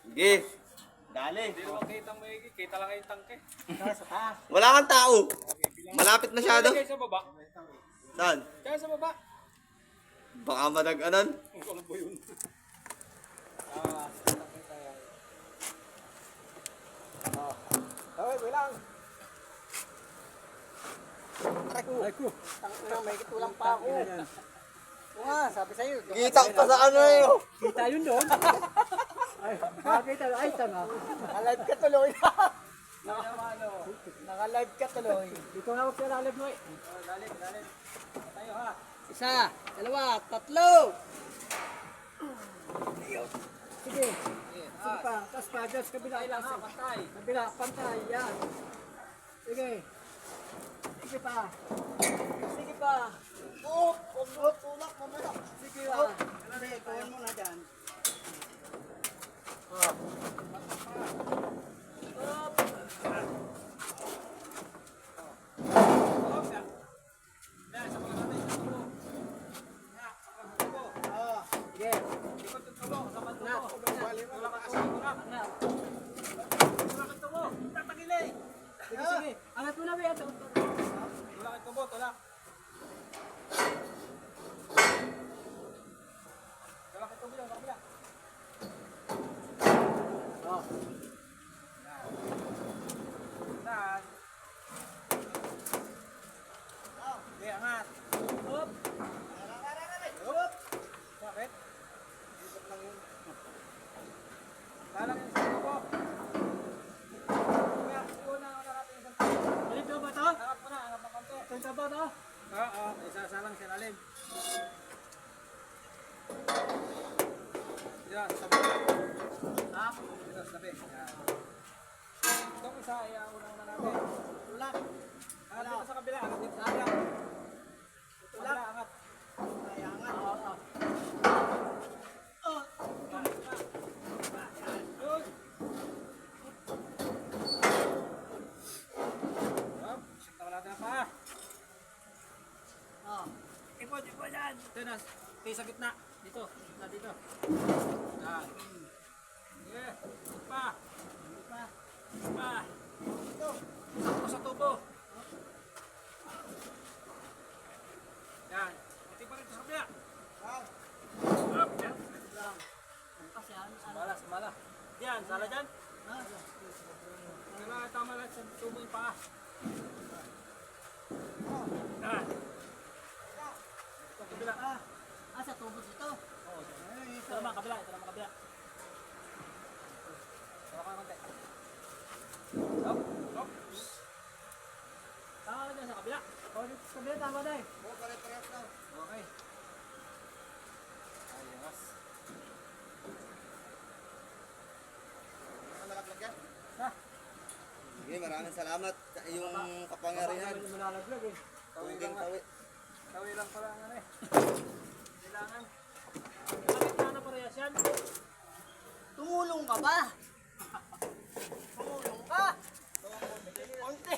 Sige. Dali. Hindi naman kitang maigi. Kita lang yung tangke. Sa taas. Wala kang tao. Malapit masyado. Ilagay sa baba. Saan? Kaya sa baba. Baka manag-anan. Ano po yun? Okay, bilang. Aray ko. May kitulang pa ako. Oo nga, sabi sa'yo. Kita pa sa ano eh. Kita yun doon. Ay, makakita. Ay, tanga. Naka-live ka tuloy. Naka-live ka tuloy. Dito nga ako sa live mo eh. Dalit. Tayo ha. Isa, dalawa, tatlo. Sige. Sige pa. Tapos pa. Diyos, kabila. Pantay. Kabila, pantay. Yan. Sige. Sige pa. Sige pa. Tulak mamaya. Sige pa. Hindi, kuhin mo na dyan. Sige. Angat mo na ba yan? Tulak ito mo. Tulak. Tulak ito mo. Kabila. Saan? Sige, angat. Up. Bakit? Ikot lang yun. Lalang yung sa ko. Kaya, una ang natin isang tao. Balik daw ba ito? Angat mo na, angat ng konti. Ito ba ito? Oo, isasalang sa lalim. Yan, sabi. Dito, sabi. Yan. Itong isa, una natin. Tulak. Angat dito sa kabila, angat dito sa kabila. Kabila, angat. Ayangan. Yun. Hop, isip na natin ang paa. Ipon yan. Ito na, tayo sa gitna. Dito, dito. Yan. Sige, pa. Pa. Sakto sa tubo. Yan. Ito pa rin sa kabila. Hop, yan. Sumala. Yan, sala dyan. Kailangan tama lang sa tubo yung paa. Yan. Ito, kabila. Sa tubo dito. Oo, ito naman kabila. Tara ka konti. Hop. Tama ka dyan sa kabila. Dito sa kabila, tama na eh. Okay. Ayos. Sige, maraming salamat sa iyong kapangyarihan. Malalaglag eh. Tuging tawi. Tawi lang pala ang ano eh. Kailangan. Bakit na parehas yan? Tumulong ka ba? Tumulong ka? Konti.